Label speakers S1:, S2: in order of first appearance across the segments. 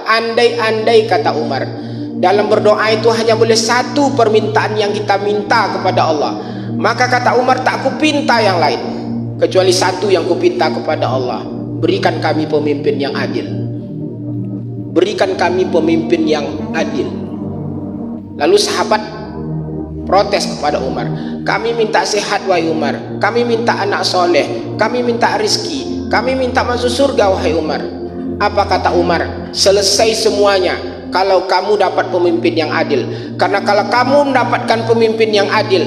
S1: andai-andai kata Umar, dalam berdoa itu hanya boleh satu permintaan yang kita minta kepada Allah, maka kata Umar, tak kupinta yang lain kecuali satu yang kupinta kepada Allah, berikan kami pemimpin yang adil, berikan kami pemimpin yang adil. Lalu sahabat protes kepada Umar, kami minta sehat wahai Umar, kami minta anak soleh, kami minta rizki, kami minta masuk surga wahai Umar. Apa kata Umar? Selesai semuanya kalau kamu dapat pemimpin yang adil. Karena kalau kamu mendapatkan pemimpin yang adil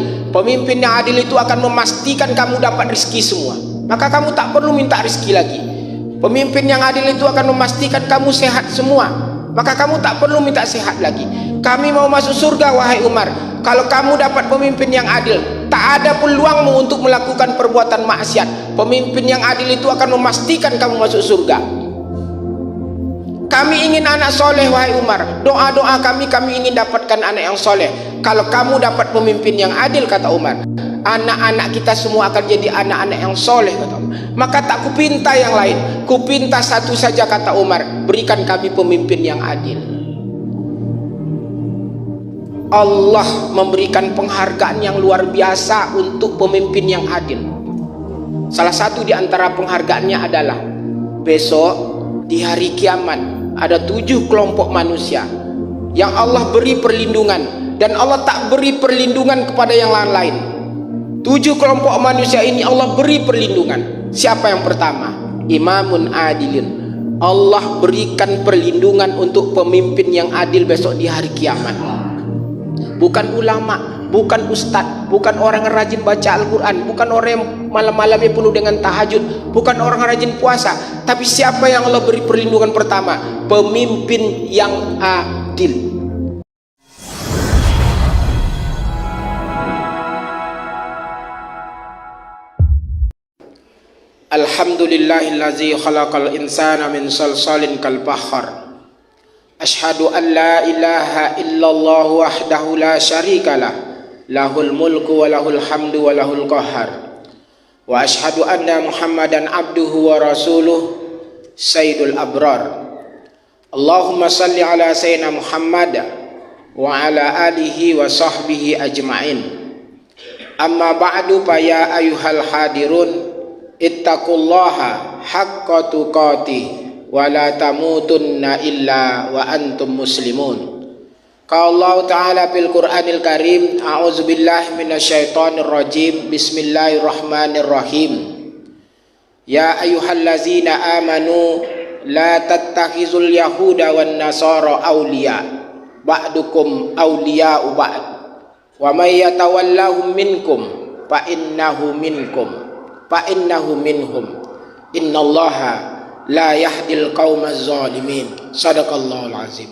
S1: itu akan memastikan kamu dapat rizki semua, maka kamu tak perlu minta rizki lagi. Pemimpin yang adil itu akan memastikan kamu sehat semua, maka kamu tak perlu minta sehat lagi. Kami mau masuk surga wahai Umar, kalau kamu dapat pemimpin yang adil, tak ada peluangmu untuk melakukan perbuatan maksiat. Pemimpin yang adil itu akan memastikan kamu masuk surga. Kami ingin anak soleh wahai Umar, doa-doa kami ingin dapatkan anak yang soleh. Kalau kamu dapat pemimpin yang adil, kata Umar, anak-anak kita semua akan jadi anak-anak yang soleh, kata Umar. Maka tak kupinta yang lain, kupinta satu saja, kata Umar, berikan kami pemimpin yang adil. Allah memberikan penghargaan yang luar biasa untuk pemimpin yang adil. Salah satu di antara penghargaannya adalah besok di hari kiamat ada 7 kelompok manusia yang Allah beri perlindungan, dan Allah tak beri perlindungan kepada yang lain-lain. 7 kelompok manusia ini Allah beri perlindungan. Siapa yang pertama? Imamun adilin. Allah berikan perlindungan untuk pemimpin yang adil besok di hari kiamat. Bukan ulama, bukan ustadz, bukan orang yang rajin baca Al-Quran, bukan orang yang malam-malamnya penuh dengan tahajud, bukan orang yang rajin puasa. Tapi siapa yang Allah beri perlindungan pertama? Pemimpin yang adil. Alhamdulillahillazi khalaqal insana min salsalin kal fakhar. Ashhadu an la ilaha illallah wahdahu la syarikalah, lahul mulku wa lahul hamdu wa lahul qahar. Wa ashhadu anna Muhammadan abduhu wa rasuluh sayyidul abrar. Allahumma salli ala sayyidina Muhammad wa ala alihi wa sahbihi ajma'in. Amma ba'du, fa ya ayyuhal hadirun ittaqullaha haqqa tuqatih wa la tamutunna illa wa antum muslimun. Qala Allah Ta'ala fil Qur'anil Karim, a'udzu billahi minasyaitonir rajim, bismillahirrahmanirrahim. Ya ayyuhallazina amanu la tattakhizul yahuda wan nasara awliya ba'dukum awliya'u ba'd wa may yatawallahum minkum fa innahu minhum innallaha la yahdil qaumaz zalimin. Sadaqallahul azim.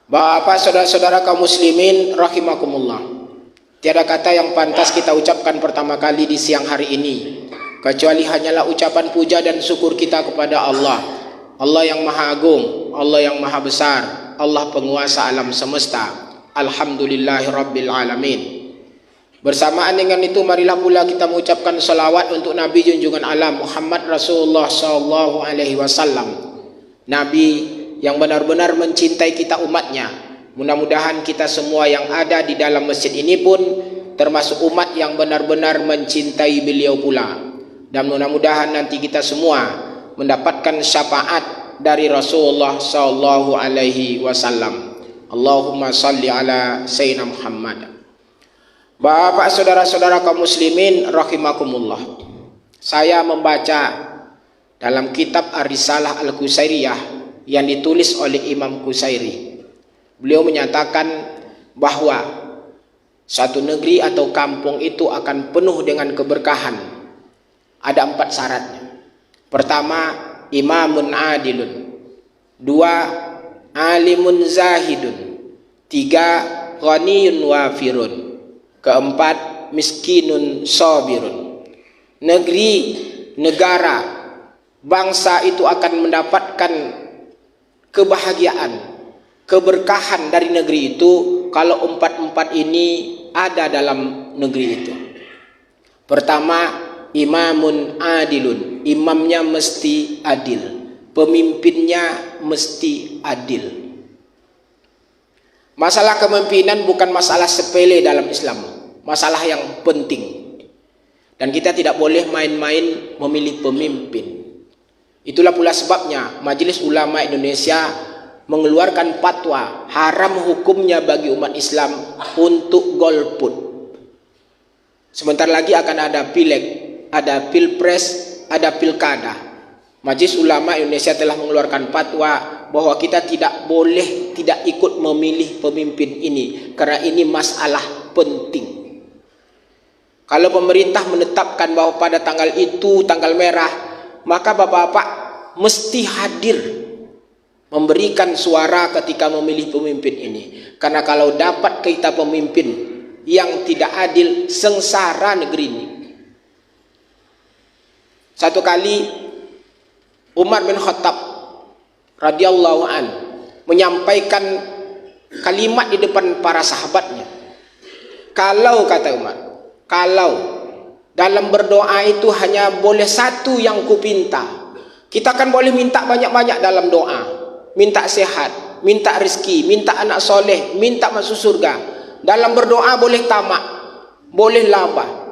S1: Bapak, saudara-saudara kaum muslimin rahimakumullah, tiada kata yang pantas kita ucapkan pertama kali di siang hari ini kecuali hanyalah ucapan puja dan syukur kita kepada Allah. Allah yang maha agung, Allah yang maha besar, Allah penguasa alam semesta. Alhamdulillahi rabbil alamin. Bersamaan dengan itu, marilah pula kita mengucapkan salawat untuk Nabi junjungan alam Muhammad Rasulullah sallallahu alaihi wasallam, Nabi yang benar-benar mencintai kita umatnya. Mudah-mudahan kita semua yang ada di dalam masjid ini pun termasuk umat yang benar-benar mencintai beliau pula. Dan mudah-mudahan nanti kita semua mendapatkan syafaat dari Rasulullah sallallahu alaihi wasallam. Allahumma salli ala sayyidina Muhammad. Bapak, saudara-saudara kaum muslimin rahimakumullah, saya membaca dalam kitab Ar-Risalah Al-Qusairiyah yang ditulis oleh Imam Qusairi. Beliau menyatakan bahwa satu negeri atau kampung itu akan penuh dengan keberkahan. Ada 4 syaratnya. Pertama, imamun adilun. 2, alimun zahidun. 3, ghaniyun wafirun. 4, miskinun sabirun. Negeri, negara, bangsa itu akan mendapatkan kebahagiaan, keberkahan dari negeri itu kalau 4 ini ada dalam negeri itu. Pertama, imamun adilun, imamnya mesti adil. pemimpinnya mesti adil. Masalah kepemimpinan bukan masalah sepele dalam Islam, masalah yang penting. Dan kita tidak boleh main-main memilih pemimpin. Itulah pula sebabnya Majelis Ulama Indonesia mengeluarkan fatwa haram hukumnya bagi umat Islam untuk golput. Sebentar lagi akan ada pileg, ada pilpres, ada pilkada. Majelis Ulama Indonesia telah mengeluarkan fatwa bahwa kita tidak boleh tidak ikut memilih pemimpin ini karena ini masalah penting. Kalau pemerintah menetapkan bahwa pada tanggal itu tanggal merah, maka bapak-bapak mesti hadir memberikan suara ketika memilih pemimpin ini. Karena kalau dapat kita pemimpin yang tidak adil, sengsara negeri ini. Satu kali Umar bin Khattab radhiyallahu an menyampaikan kalimat di depan para sahabatnya. Kalau, kata Umar, kalau dalam berdoa itu hanya boleh satu yang kupinta. Kita kan boleh minta banyak-banyak dalam doa, minta sehat, minta rezeki, minta anak soleh, minta masuk surga. Dalam berdoa boleh tamak, boleh laba.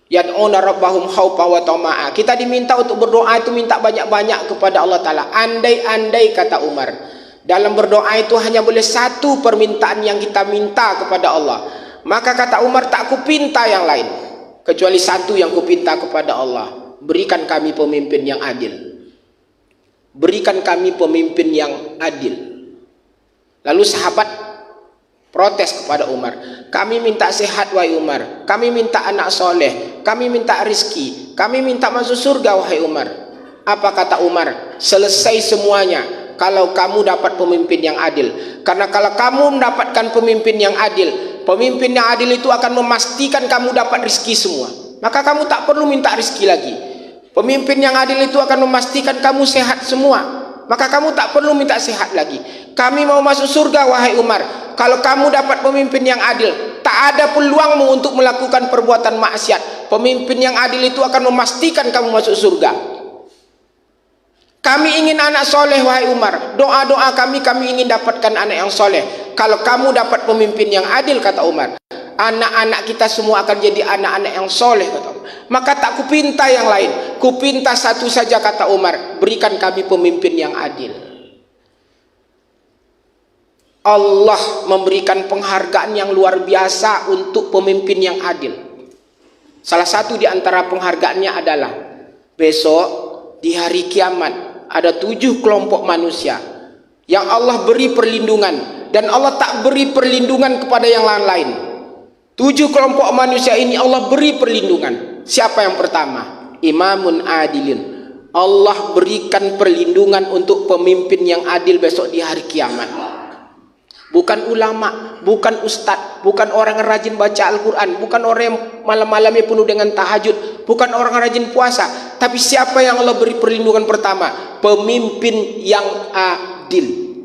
S1: Yad'una rabbahum khaufa wa tama'a. Kita diminta untuk berdoa itu minta banyak-banyak kepada Allah Ta'ala. Andai-andai, kata Umar, dalam berdoa itu hanya boleh satu permintaan yang kita minta kepada Allah, maka kata Umar, tak kupinta yang lain kecuali satu yang kupinta kepada Allah. Berikan kami pemimpin yang adil. Berikan kami pemimpin yang adil. Lalu sahabat protes kepada Umar. Kami minta sehat, wahai Umar. Kami minta anak soleh. Kami minta rizki. Kami minta masuk surga, wahai Umar. Apa kata Umar? Selesai semuanya kalau kamu dapat pemimpin yang adil. Karena kalau kamu mendapatkan pemimpin yang adil, pemimpin yang adil itu akan memastikan kamu dapat rizki semua. Maka kamu tak perlu minta rizki lagi. Pemimpin yang adil itu akan memastikan kamu sehat semua. Maka kamu tak perlu minta sehat lagi. Kami mau masuk surga, wahai Umar. Kalau kamu dapat pemimpin yang adil, tak ada peluangmu untuk melakukan perbuatan maksiat. Pemimpin yang adil itu akan memastikan kamu masuk surga. Kami ingin anak soleh, wahai Umar. Doa-doa kami ingin dapatkan anak yang soleh. Kalau kamu dapat pemimpin yang adil, kata Umar, anak-anak kita semua akan jadi anak-anak yang soleh, kata Umar. Maka tak kupinta yang lain, kupinta satu saja, kata Umar, berikan kami pemimpin yang adil. Allah memberikan penghargaan yang luar biasa untuk pemimpin yang adil. Salah satu di antara penghargaannya adalah besok di hari kiamat ada 7 kelompok manusia yang Allah beri perlindungan, dan Allah tak beri perlindungan kepada yang lain-lain. 7 kelompok manusia ini Allah beri perlindungan. Siapa yang pertama? Imamun adilin. Allah berikan perlindungan untuk pemimpin yang adil besok di hari kiamat. Bukan ulama, bukan ustadz, bukan orang yang rajin baca Al-Quran, bukan orang yang malam-malamnya penuh dengan tahajud, bukan orang yang rajin puasa. Tapi siapa yang Allah beri perlindungan pertama? Pemimpin yang adil.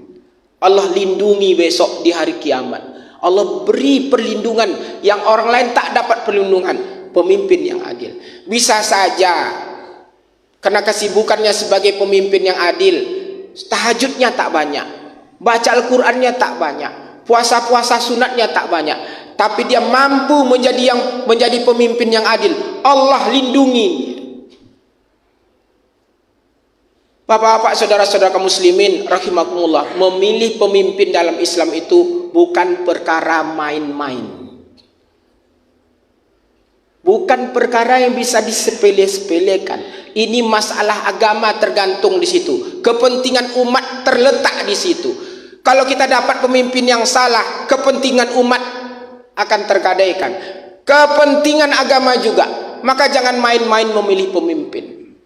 S1: Allah lindungi besok di hari kiamat. Allah beri perlindungan yang orang lain tak dapat perlindungan. Pemimpin yang adil. Bisa saja karena kesibukannya sebagai pemimpin yang adil, tahajudnya tak banyak, baca Al-Qurannya tak banyak, puasa-puasa sunatnya tak banyak, tapi dia mampu menjadi pemimpin yang adil. Allah lindungi. Bapak-bapak, saudara-saudara kaum muslimin rahimakumullah, memilih pemimpin dalam Islam itu bukan perkara main-main. Bukan perkara yang bisa disepele-sepelekan. Ini masalah agama tergantung di situ. Kepentingan umat terletak di situ. Kalau kita dapat pemimpin yang salah, kepentingan umat akan tergadaikan. Kepentingan agama juga. Maka jangan main-main memilih pemimpin.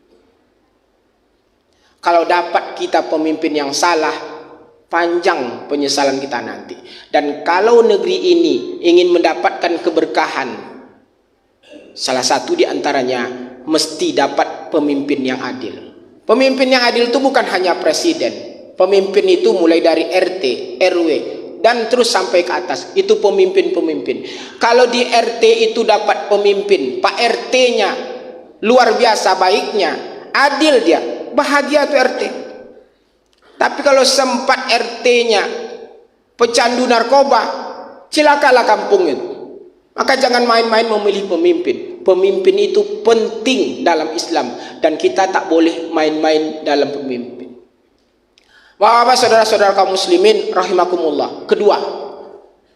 S1: Kalau dapat kita pemimpin yang salah, panjang penyesalan kita nanti. Dan kalau negeri ini ingin mendapatkan keberkahan, salah satu di antaranya mesti dapat pemimpin yang adil. Pemimpin yang adil itu bukan hanya presiden. Pemimpin itu mulai dari RT, RW, dan terus sampai ke atas. Itu pemimpin-pemimpin. Kalau di RT itu dapat pemimpin, Pak RT-nya luar biasa baiknya, adil dia, bahagia tuh RT. Tapi kalau sempat RT-nya pecandu narkoba, celakalah kampung itu. Maka jangan main-main memilih pemimpin. Pemimpin itu penting dalam Islam, dan kita tak boleh main-main dalam pemimpin. Bapak-bapak, saudara-saudara kaum muslimin rahimakumullah. Kedua,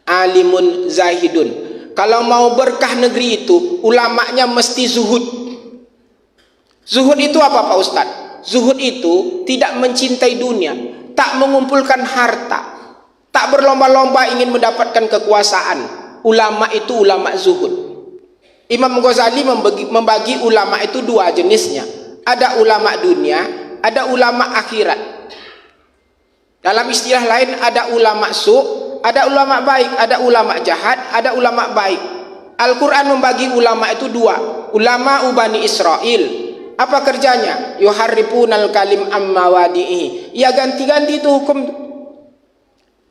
S1: alimun zahidun. Kalau mau berkah negeri itu, ulamanya mesti zuhud. Zuhud itu apa Pak Ustadz? Zuhud itu tidak mencintai dunia, tak mengumpulkan harta, tak berlomba-lomba ingin mendapatkan kekuasaan. Ulama itu ulama zuhud. Imam Ghazali membagi ulama itu dua jenisnya. Ada ulama dunia, ada ulama akhirat. Dalam istilah lain ada ulama su', ada ulama baik, ada ulama jahat, ada ulama baik. Al-Quran membagi ulama itu dua. Ulama Bani Israel. Apa kerjanya? Yuharrifunal kalim amma wadi'ihi. Ya ganti-ganti itu hukum.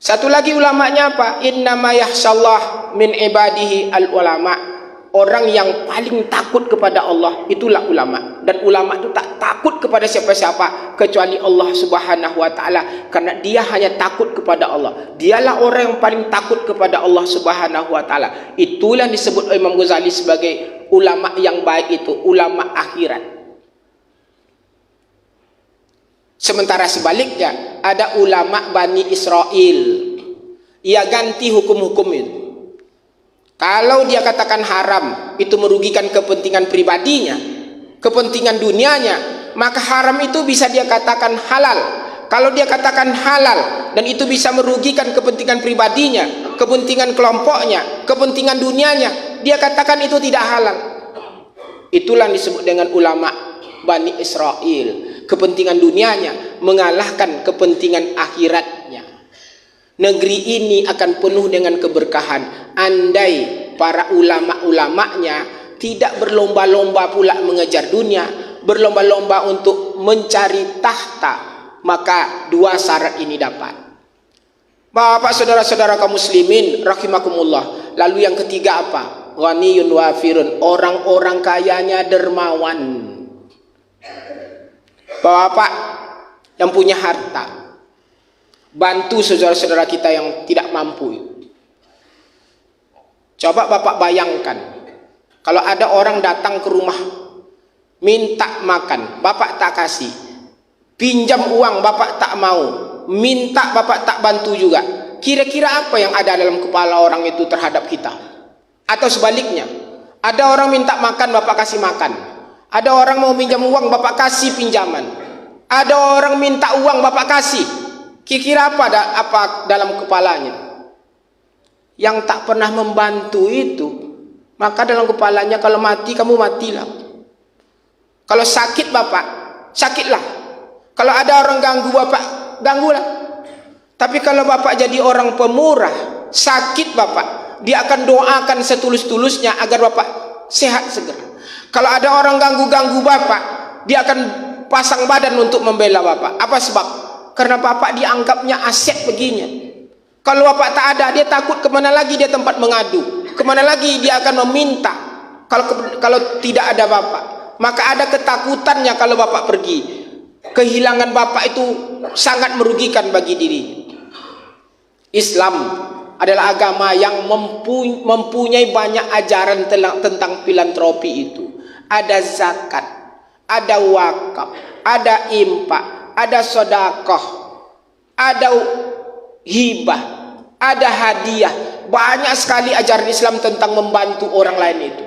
S1: Satu lagi ulamanya apa? Innama yahsallah min ibadihi al-ulama. Orang yang paling takut kepada Allah itulah ulama. Dan ulama itu tak takut kepada siapa-siapa kecuali Allah Subhanahu wa taala, karena dia hanya takut kepada Allah. Dialah orang yang paling takut kepada Allah Subhanahu wa taala. Itulah yang disebut Imam Ghazali sebagai ulama yang baik, itu ulama akhirat. Sementara sebaliknya ada ulama Bani Israel. Ia ganti hukum-hukum itu. Kalau dia katakan haram, itu merugikan kepentingan pribadinya, kepentingan dunianya, maka haram itu bisa dia katakan halal. Kalau dia katakan halal dan itu bisa merugikan kepentingan pribadinya, kepentingan kelompoknya, kepentingan dunianya, dia katakan itu tidak halal. Itulah yang disebut dengan ulama Bani Israel. Kepentingan dunianya mengalahkan kepentingan akhiratnya. Negeri ini akan penuh dengan keberkahan andai para ulama-ulamanya tidak berlomba-lomba pula mengejar dunia, berlomba-lomba untuk mencari tahta, maka dua syarat ini dapat. Bapak, saudara-saudara kaum muslimin rahimakumullah. Lalu yang ketiga apa? Ghaniyun wafirun, orang-orang kayanya dermawan. Bapak yang punya harta, bantu saudara-saudara kita yang tidak mampu. Coba Bapak bayangkan, kalau ada orang datang ke rumah minta makan, Bapak tak kasih. Pinjam uang, Bapak tak mau. Minta, Bapak tak bantu juga. Kira-kira apa yang ada dalam kepala orang itu terhadap kita? Atau sebaliknya, ada orang minta makan, Bapak kasih makan. Ada orang mau pinjam uang, Bapak kasih pinjaman. Ada orang minta uang, Bapak kasih. Kira-kira apa dalam kepalanya? Yang tak pernah membantu itu, maka dalam kepalanya kalau mati, kamu matilah. Kalau sakit Bapak, sakitlah. Kalau ada orang ganggu Bapak, ganggulah. Tapi kalau Bapak jadi orang pemurah, sakit Bapak, dia akan doakan setulus-tulusnya agar Bapak sehat segera. Kalau ada orang ganggu-ganggu Bapak, dia akan pasang badan untuk membela Bapak. Apa sebab? Karena Bapak dianggapnya aset baginya. Kalau Bapak tak ada, dia takut kemana lagi dia tempat mengadu, kemana lagi dia akan meminta. Kalau tidak ada Bapak, maka ada ketakutannya kalau Bapak pergi. Kehilangan Bapak itu sangat merugikan bagi diri. Islam adalah agama yang mempunyai banyak ajaran tentang filantropi itu. Ada zakat, ada wakaf, ada infak, ada sedekah, ada hibah, ada hadiah. Banyak sekali ajaran Islam tentang membantu orang lain itu.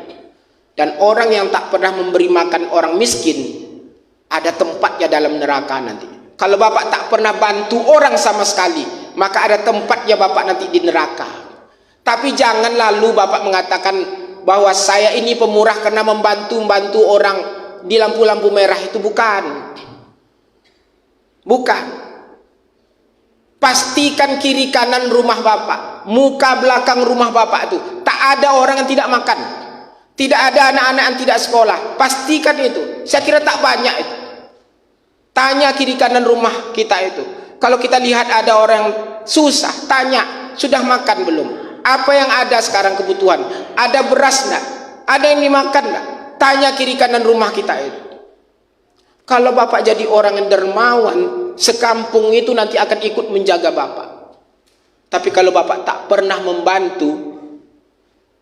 S1: Dan orang yang tak pernah memberi makan orang miskin, ada tempatnya dalam neraka nanti. Kalau Bapak tak pernah bantu orang sama sekali, maka ada tempatnya Bapak nanti di neraka. Tapi jangan lalu Bapak mengatakan bahwa saya ini pemurah karena membantu orang di lampu-lampu merah. Itu bukan. Bukan. Pastikan kiri kanan rumah Bapak, muka belakang rumah Bapak itu tak ada orang yang tidak makan, tidak ada anak-anak yang tidak sekolah. Pastikan itu. Saya kira tak banyak itu. Tanya kiri kanan rumah kita itu. Kalau kita lihat ada orang yang susah, tanya, sudah makan belum? Apa yang ada sekarang kebutuhan? Ada beras enggak? Ada yang dimakan enggak? Tanya kiri kanan rumah kita itu. Kalau bapak jadi orang yang dermawan, sekampung itu nanti akan ikut menjaga bapak. Tapi kalau bapak tak pernah membantu,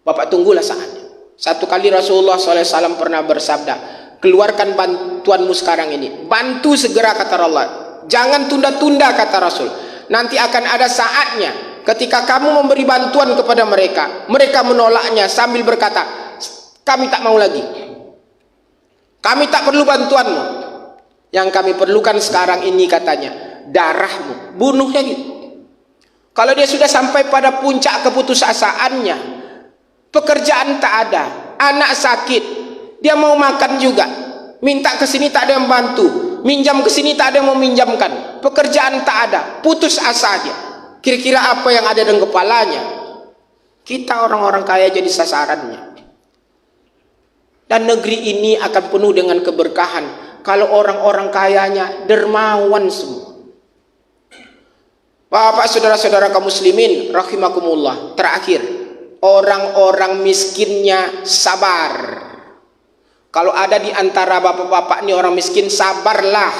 S1: bapak tunggulah saatnya. Satu kali Rasulullah SAW pernah bersabda, keluarkan bantuanmu sekarang ini. Bantu segera, kata Allah. Jangan tunda-tunda, kata Rasul. Nanti akan ada saatnya ketika kamu memberi bantuan kepada mereka, mereka menolaknya sambil berkata, kami tak mau lagi. Kami tak perlu bantuanmu. Yang kami perlukan sekarang ini, katanya, darahmu. Bunuhnya gitu. Kalau dia sudah sampai pada puncak keputusasaannya, pekerjaan tak ada, anak sakit, dia mau makan juga, minta ke sini tak ada yang bantu, minjam ke sini tak ada yang mau minjamkan, pekerjaan tak ada, putus asa dia. Kira-kira apa yang ada dalam kepalanya? Kita orang-orang kaya jadi sasarannya. Dan negeri ini akan penuh dengan keberkahan kalau orang-orang kayanya dermawan semua. Bapak, saudara-saudara kaum muslimin rahimakumullah, terakhir, orang-orang miskinnya sabar. Kalau ada di antara bapak-bapak ini orang miskin, sabarlah.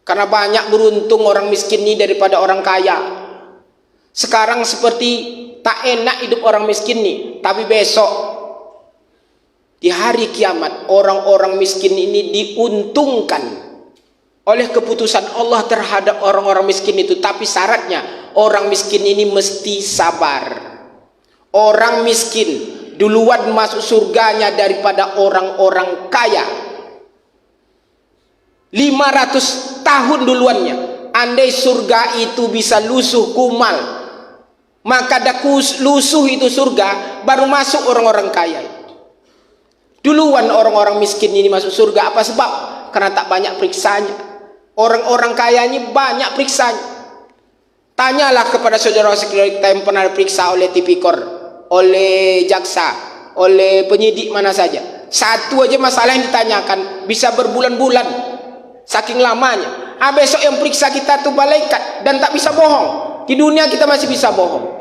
S1: Karena banyak beruntung orang miskin ini daripada orang kaya. Sekarang seperti tak enak hidup orang miskin ini, tapi besok di hari kiamat orang-orang miskin ini diuntungkan oleh keputusan Allah terhadap orang-orang miskin itu. Tapi syaratnya orang miskin ini mesti sabar. Orang miskin duluan masuk surganya daripada orang-orang kaya 500 tahun duluannya. Andai surga itu bisa lusuh kumal, maka lusuh itu surga baru masuk orang-orang kaya. Duluan orang-orang miskin ini masuk surga. Apa sebab? Karena tak banyak periksanya. Orang-orang kaya ini banyak periksanya. Tanyalah kepada saudara-saudara kita yang pernah diperiksa oleh tipikor, oleh jaksa, oleh penyidik mana saja. Satu aja masalah yang ditanyakan bisa berbulan-bulan, saking lamanya. Besok yang periksa kita tuh malaikat dan tak bisa bohong. Di dunia kita masih bisa bohong.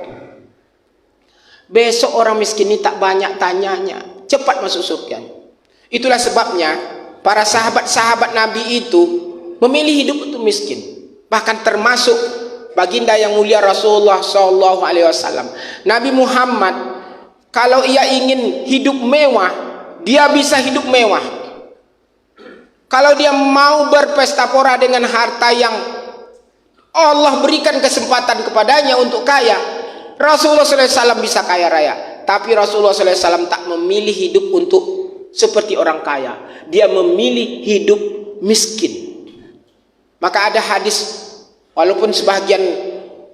S1: Besok orang miskin ini tak banyak tanyanya, cepat masuk surga. Itulah sebabnya para sahabat-sahabat Nabi itu memilih hidup untuk miskin. Bahkan termasuk baginda yang mulia Rasulullah SAW. Nabi Muhammad, kalau ia ingin hidup mewah, dia bisa hidup mewah. Kalau dia mau berpesta pora dengan harta yang Allah berikan kesempatan kepadanya untuk kaya, Rasulullah SAW bisa kaya raya. Tapi Rasulullah SAW tak memilih hidup untuk seperti orang kaya. Dia memilih hidup miskin. Maka ada hadis, walaupun sebagian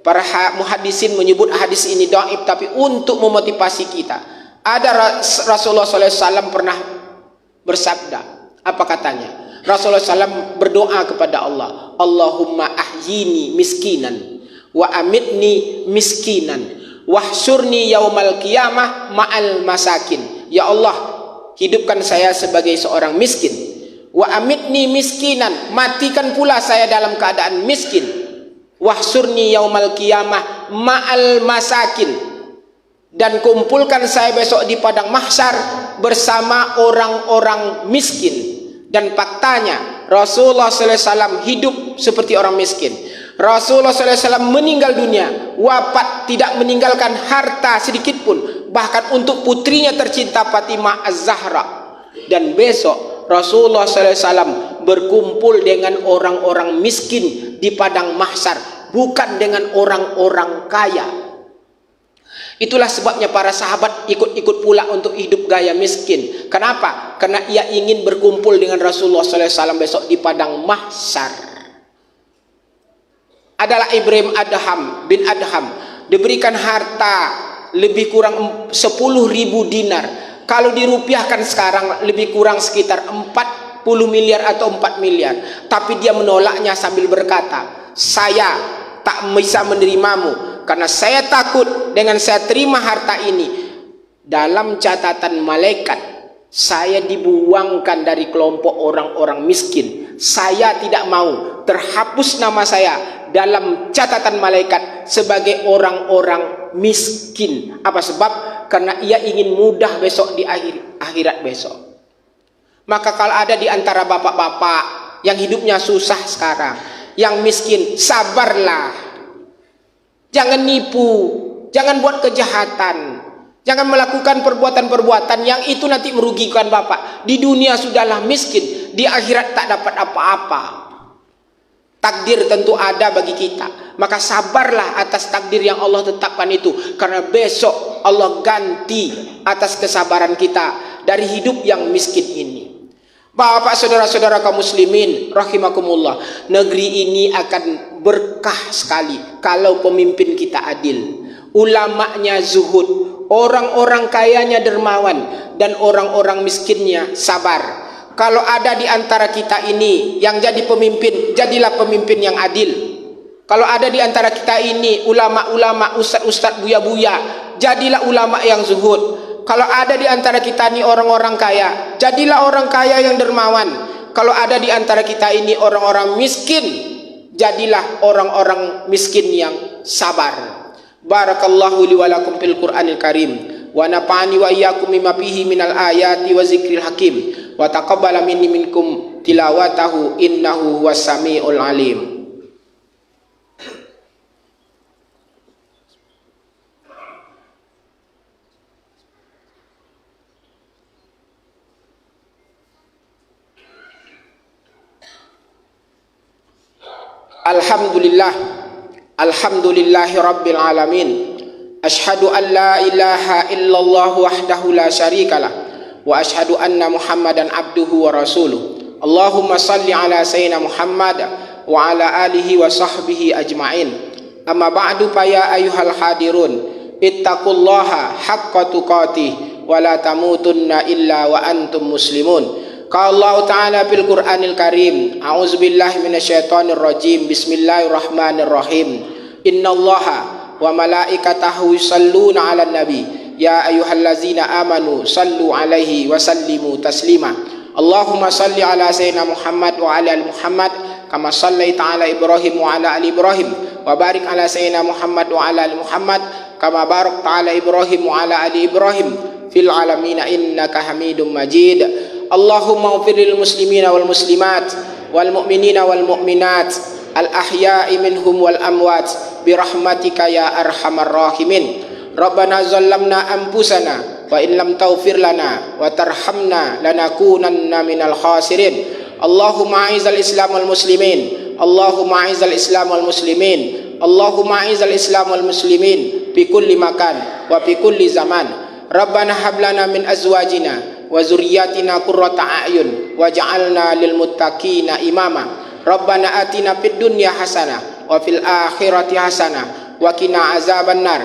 S1: para muhaddisin menyebut hadis ini dhaif, tapi untuk memotivasi kita. Ada Rasulullah SAW pernah bersabda, apa katanya? Rasulullah SAW berdoa kepada Allah, Allahumma ahyini miskinan wa amitni miskinan wahsyurni yaumal qiyamah ma'al masakin. Ya Allah, hidupkan saya sebagai seorang miskin, wa amitni miskinan, matikan pula saya dalam keadaan miskin, wahsyurni yaumal qiyamah ma'al masakin, dan kumpulkan saya besok di padang mahsyar bersama orang-orang miskin. Dan faktanya Rasulullah SAW hidup seperti orang miskin. Rasulullah SAW meninggal dunia, wafat tidak meninggalkan harta sedikit pun, bahkan untuk putrinya tercinta Fatimah Az-Zahra. Dan besok Rasulullah SAW berkumpul dengan orang-orang miskin di padang mahsyar, bukan dengan orang-orang kaya. Itulah sebabnya para sahabat ikut-ikut pula untuk hidup gaya miskin. Kenapa? Karena ia ingin berkumpul dengan Rasulullah SAW besok di padang mahsyar. Adalah Ibrahim bin Adham, diberikan harta lebih kurang 10.000 dinar. Kalau dirupiahkan sekarang lebih kurang sekitar 40 miliar atau 4 miliar. Tapi dia menolaknya sambil berkata, saya tak bisa menerimamu, karena saya takut dengan saya terima harta ini, dalam catatan malaikat saya dibuangkan dari kelompok orang-orang miskin. Saya tidak mau terhapus nama saya dalam catatan malaikat sebagai orang-orang miskin. Apa sebab? Karena ia ingin mudah besok di akhirat besok. Maka kalau ada di antara bapak-bapak yang hidupnya susah sekarang, yang miskin, sabarlah. Jangan nipu, jangan buat kejahatan, jangan melakukan perbuatan-perbuatan yang itu nanti merugikan bapak. Di dunia sudahlah miskin, di akhirat tak dapat apa-apa. Takdir tentu ada bagi kita, maka sabarlah atas takdir yang Allah tetapkan itu, karena besok Allah ganti atas kesabaran kita dari hidup yang miskin ini. Bapak, saudara-saudara kaum muslimin rahimakumullah, negeri ini akan berkah sekali kalau pemimpin kita adil, ulamanya zuhud, orang-orang kayanya dermawan, dan orang-orang miskinnya sabar. Kalau ada di antara kita ini yang jadi pemimpin, jadilah pemimpin yang adil. Kalau ada di antara kita ini ulama-ulama, ustadz-ustadz, buya-buya, jadilah ulama yang zuhud. Kalau ada di antara kita ini orang-orang kaya, jadilah orang kaya yang dermawan. Kalau ada di antara kita ini orang-orang miskin, jadilah orang-orang miskin yang sabar. Barakallahu li wa lakum fil Qur'anil Karim, wa nafa'ani wa iyyakum mimma fihi minal ayati wa zikril hakim, wa taqabbala minni minkum tilawatahu innahu huwas samiul alim. Alhamdulillah, alhamdulillahi rabbil alamin. Ashhadu an la ilaha illallah wahdahu la syarikalah, wa ashhadu anna Muhammadan abduhu wa rasuluh. Allahumma salli ala sayyidina Muhammad wa ala alihi wa sahbihi ajma'in. Amma ba'du, fa ya ayyuhal hadirun, ittaqullaha haqqa tuqatih wa la tamutunna illa wa antum muslimun. Qala Allah Ta'ala fil Qur'anil Karim, a'udzubillahi minasyaitonir rajim, bismillahirrahmanirrahim. Innallaha wa malaikatahu yusalluna 'alan nabi, ya ayyuhallazina amanu sallu 'alaihi wa sallimu taslima. Allahumma salli 'ala sayyidina Muhammad wa 'ala ali Muhammad kama shallaita 'ala Ibrahim wa 'ala ali Ibrahim, wa barik 'ala sayyidina Muhammad wa 'ala ali Muhammad kama barakta 'ala Ibrahim wa 'ala ali Ibrahim fil alamin innaka Hamidum Majid. Allahumma ighfir lil muslimina wal muslimat wal mu'minina wal mu'minat al ahya'i minhum wal amwat bi rahmatika ya arhamar rahimin. Rabbana zallamna anfusana wa in lam taghfir lana wa tarhamna lanakunanna minal khasirin. Allahumma a'izal islam wal muslimin, Allahumma a'izal islam wal muslimin, Allahumma a'izal islam wal muslimin fi kulli makan wa fi kulli zaman. Rabbana hab lana min azwajina wa zurriyyatina qurrata a'yun waj'alna lil muttaqina imama. Rabbana atina fid dunya hasanah wa fil akhirati hasanah wa qina azabannar.